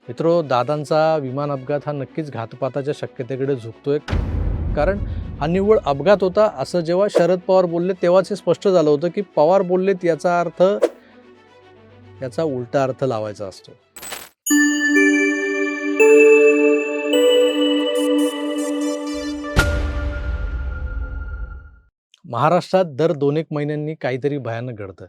मित्रो, दादांचा विमान अपघात हा नक्कीच घातपाताच्या शक्यतेकडे झुकतोय. कारण हा निव्वळ अपघात होता असं जेव्हा शरद पवार बोलले तेव्हाच हे स्पष्ट झालं होतं की पवार बोललेत याचा अर्थ याचा उलटा अर्थ लावायचा असतो. महाराष्ट्रात दर 2-1 महिन्यांनी काहीतरी भयानक घडतं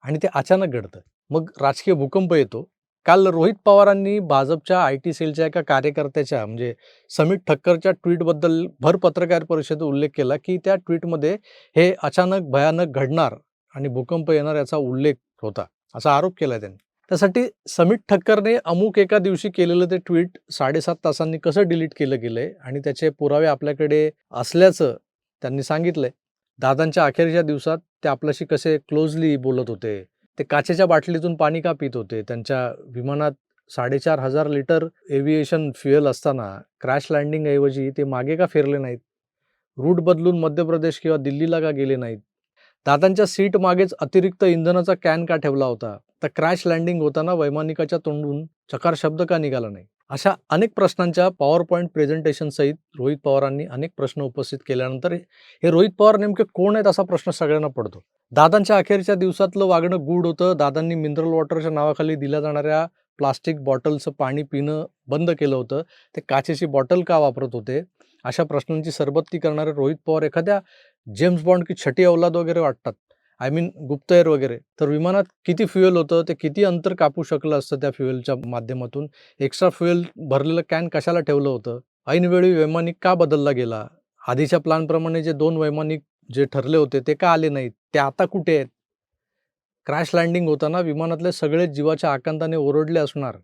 आणि ते अचानक घडतं. मग राजकीय भूकंप येतो. काल रोहित पवारांनी भाजपच्या आय-टी सेलच्या एका कार्यकर्त्याच्या म्हणजे समीर ठक्करच्या ट्विटबद्दल भर पत्रकार परिषदेत उल्लेख केला, की त्या ट्विटमध्ये हे अचानक भयानक घडणार आणि भूकंप येणार याचा उल्लेख होता, असा आरोप केला त्यांनी. त्यासाठी समीर ठक्करने अमुक एका दिवशी केलेलं ते ट्विट 7.5 तासांनी कसं डिलीट केलं गेलंय आणि त्याचे पुरावे आपल्याकडे असल्याचं त्यांनी सांगितलंय. दादांच्या अखेरच्या दिवसात ते आपल्याशी कसे क्लोजली बोलत होते. ते काचेच्या बाटलीतून पाणी का पीत होते. त्यांच्या विमानात 4,500 लिटर एव्हिएशन फ्युएल असताना क्रॅश लँडिंगऐवजी ते मागे का फिरले नाहीत? रूट बदलून मध्य प्रदेश किंवा दिल्लीला का गेले नाहीत? दादांच्या सीट मागेच अतिरिक्त इंधनाचा कॅन का ठेवला होता? तर क्रॅश लँडिंग होताना वैमानिकाच्या तोंडून चकार शब्द का निघाला नाही? अशा अनेक प्रश्नांच्या पॉवर पॉईंट प्रेझेंटेशन सहित रोहित पवारांनी अनेक प्रश्न उपस्थित केल्यानंतर हे रोहित पवार नेमके कोण आहेत असा प्रश्न सगळ्यांना पडतो. दादांच्या अखेरच्या दिवसातलं वागणं गूढ होतं. दादांनी मिनरल वॉटरच्या नावाखाली दिल्या जाणाऱ्या प्लास्टिक बॉटलचं पाणी पिणं बंद केलं होतं. ते काचेची बॉटल का वापरत होते? अशा प्रश्नांची सरबत्ती करणारे रोहित पवार एखाद्या जेम्स बॉन्ड की छठी औलाद वगैरे वाटतात. आय मीन गुप्तहेर वगैरे. तर विमानात किती फ्युएल होतं? ते किती अंतर कापू शकलं असतं त्या फ्युएलच्या माध्यमातून? एक्स्ट्रा फ्युएल भरलेलं कॅन कशाला ठेवलं होतं? ऐनवेळी वैमानिक का बदलला गेला? आधीच्या प्लॅनप्रमाणे जे 2 वैमानिक जे ठरले होते ते का आले नाहीत? ते आता कुठे आहेत? क्रॅश लँडिंग होताना विमानातले सगळेच जीवाच्या आकांताने ओरडले असणार.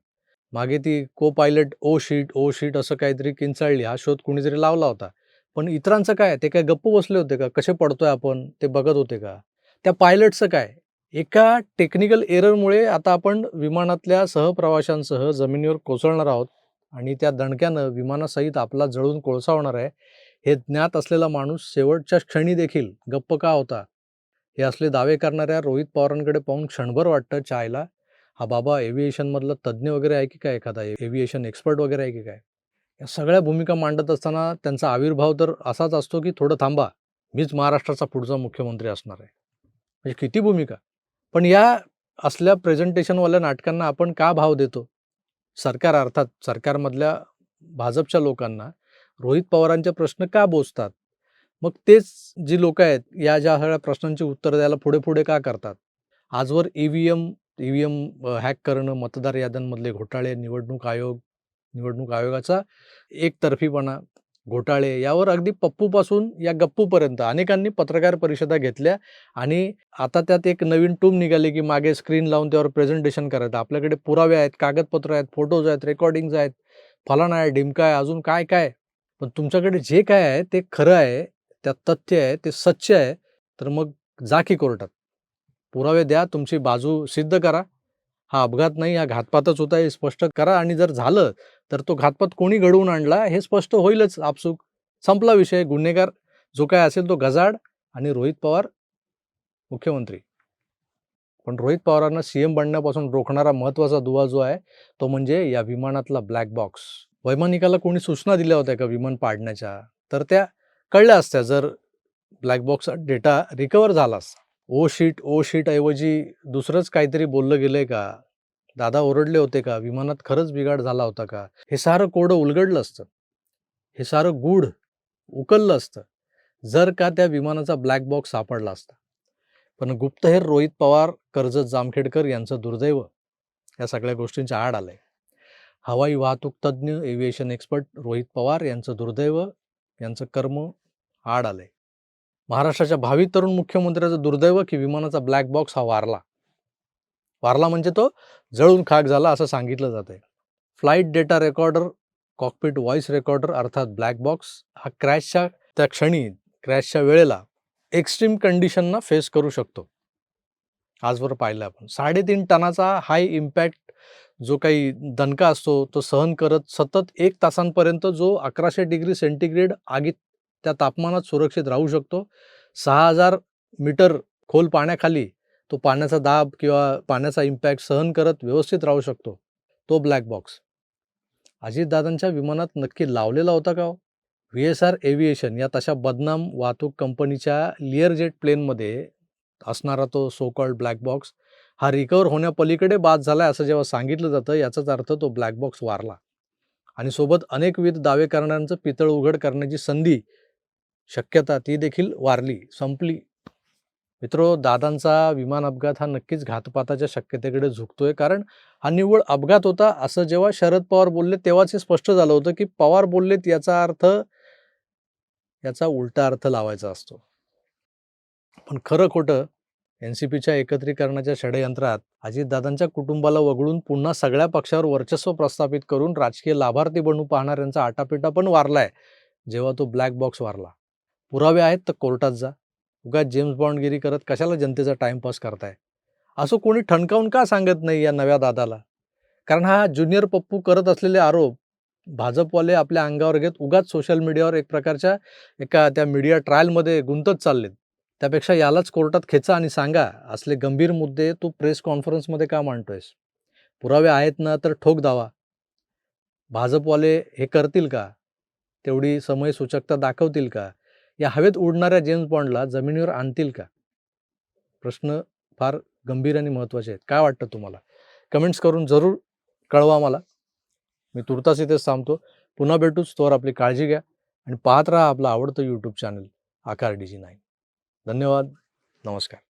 मागे ती को pilot oh shit, oh shit असं काहीतरी किंचाळली. हा शोध कुणीतरी लावला होता. पण इतरांचं काय? ते काय गप्प बसले होते का? कसे पडतोय आपण ते बघत होते का? त्या पायलटचं काय? एका टेक्निकल एररमुळे आता आपण विमानातल्या सहप्रवाशांसह जमिनीवर कोसळणार आहोत आणि त्या दणक्यानं विमानासहित आपला जळून कोळसा होणार आहे. हे ज्ञात असलेला माणूस शेवटच्या क्षणी देखील गप्प का होता? हे असले दावे करणाऱ्या रोहित पवारांकडे पाहून क्षणभर वाटतं चायला हा बाबा एव्हिएशनमधला तज्ज्ञ वगैरे आहे की काय एखादा एव्हिएशन एक्सपर्ट वगैरे आहे की काय? या सगळ्या भूमिका मांडत असताना त्यांचा आविर्भाव तर असाच असतो की थोडं थांबा, मीच महाराष्ट्राचा पुढचा मुख्यमंत्री असणार आहे. म्हणजे किती भूमिका. पण या असल्या प्रेझेंटेशनवाल्या नाटकांना आपण का भाव देतो? सरकार अर्थात सरकारमधल्या भाजपच्या लोकांना रोहित पवारांचे प्रश्न का बोचतात? मग तेच जी लोकं आहेत, या ज्या सगळ्या प्रश्नांची उत्तरं द्यायला पुढे-पुढे का करतात? आजवर ईव्हीएम हॅक करणं, मतदार याद्यांमधले घोटाळे, निवडणूक आयोगाचा एकतर्फीपणा, घोटाळे यावर अगदी पप्पूपासून या गप्पूपर्यंत अनेकांनी पत्रकार परिषदा घेतल्या आणि आता त्यात एक नवीन टूम निघाली, की मागे स्क्रीन लावून त्यावर प्रेझेंटेशन करायचं. आपल्याकडे पुरावे आहेत, कागदपत्र आहेत, फोटोज आहेत, रेकॉर्डिंग्ज आहेत, फलाना आहे, ढिमका आहे, अजून काय-काय. पण तुमच्याकडे जे काय आहे ते खरं आहे, त्यात तथ्य आहे, ते सच्च आहे, तर मग जा की कोर्टात. पुरावे द्या, तुमची बाजू सिद्ध करा. हा अपघात नाही, हा घातपातच होता हे स्पष्ट करा आणि जर झालं, तर तो घातपात कोणी घडवून आणला हे स्पष्ट होईलच आपसूक. संपला विषय. गुन्हेगार जो काय असेल तो गजाआड आणि रोहित पवार मुख्यमंत्री. पण रोहित पवारांना सीएम बनण्यापासून रोखणारा महत्त्वाचा दुवा जो आहे, तो म्हणजे या विमानातला ब्लॅक बॉक्स. वैमानिकाला कोणी सूचना दिल्या होत्या का विमान पाडण्याच्या? तर त्या कळल्या असत्या जर ब्लॅक बॉक्सचा डेटा रिकव्हर झाला असता. ओ शिट, ओ शिट ऐवजी दुसरंच काहीतरी बोललं गेलंय का? दादा ओरडले होते का? विमानात खरंच बिघाड झाला होता का? हे सारं कोडं उलगडलं असतं. हे सारं गूढ उकललं असतं. जर का त्या विमानाचा ब्लॅक बॉक्स सापडला असता. पण गुप्तहेर रोहित पवार, कर्जत जामखेडकर यांचं दुर्दैव या सगळ्या गोष्टींच्या आड आलंय. हवाई वाहतूक तज्ज्ञ, एव्हिएशन एक्सपर्ट रोहित पवार यांचं दुर्दैव, यांचं कर्म आड आलंय. महाराष्ट्राच्या भावी तरुण मुख्यमंत्र्याचं दुर्दैव की विमानाचा ब्लॅक बॉक्स हा वारला. वारला म्हणजे तो जळून खाक झाला असं सांगितलं जातंय. Flight data recorder, cockpit voice recorder अर्थात ब्लॅक बॉक्स हा क्रॅशच्या त्या क्षणी, क्रॅशच्या वेळेला एक्स्ट्रीम कंडिशनना फेस करू शकतो. आजवर पाहिलं आपण 3.5 टनाचा हाय इम्पॅक्ट जो काही दणका असतो तो सहन करत सतत 1 तासांपर्यंत जो 1100 डिग्री सेंटीग्रेड आगीत त्या तापमानात सुरक्षित राहू शकतो. 6000 मीटर खोल पाण्याखाली तो पाण्याचा दाब किंवा पाण्याचा इम्पॅक्ट सहन करत व्यवस्थित राहू शकतो. तो ब्लॅक बॉक्स. अजितदादांच्या विमानात नक्की लावलेला होता का हो? VSR एव्हिएशन या तशा बदनाम वाहतूक कंपनीच्या लिअरजेट प्लेनमध्ये असणारा तो सो कॉल्ड ब्लॅक बॉक्स हा रिकव्हर होण्यापलीकडे बाद झालाय असं जेव्हा सांगितलं जातं, याचाच अर्थ तो ब्लॅक बॉक्स वारला आणि सोबत अनेकविध दावे करणाऱ्यांचं पितळ उघड करण्याची संधी, शक्यता ती देखील वारली, संपली. मित्रो, दादांचा विमान अपघात हा नक्कीच घातपाताच्या शक्यतेकडे झुकतोय, कारण हा निव्वळ अपघात होता असं जेव्हा शरद पवार बोलले तेव्हाच हे स्पष्ट झालं होतं की पवार बोललेत याचा अर्थ, याचा उलटा अर्थ लावायचा असतो. पण खरं खोटं NCPच्या एकत्रीकरणाच्या षडयंत्रात अजितदादांच्या कुटुंबाला वगळून पुन्हा सगळ्या पक्षावर वर्चस्व प्रस्थापित करून राजकीय लाभार्थी बनू पाहणाऱ्यांचा आटापिटा पण वारलाय जेव्हा तो ब्लॅक बॉक्स वारला. पुरावे आहेत तर कोर्टात जा. उगाच जेम्स बॉन्डगिरी करत कशाला जनतेचा टाइमपास करताय? असं कोणी ठणकावून का सांगत नाही या नव्या दादाला? कारण हा ज्युनियर पप्पू करत असलेले आरोप भाजपवाले आपल्या अंगावर घेत उगाच सोशल मीडियावर एक प्रकारच्या एका त्या मीडिया ट्रायलमध्ये गुंतत चाललेत. त्यापेक्षा यालाच कोर्टात खेचा आणि सांगा, असले गंभीर मुद्दे तू प्रेस कॉन्फरन्समध्ये का मांडतोयस? पुरावे आहेत ना तर ठोक दावा. भाजपवाले हे करतील का? तेवढी समयसूचकता दाखवतील का? या हवेत उडणाऱ्या जेम्स बॉन्डला जमिनीवर आणतील का? प्रश्न फार गंभीर आणि महत्त्वाचे आहेत. काय वाटतं तुम्हाला? कमेंट्स करून जरूर कळवा मला. मी तुर्तास इथेच थांबतो. पुन्हा भेटूच. तोवर आपली काळजी घ्या आणि पाहत राहा आपलं आवडतं यूट्यूब चॅनल आकार DG9. धन्यवाद. नमस्कार.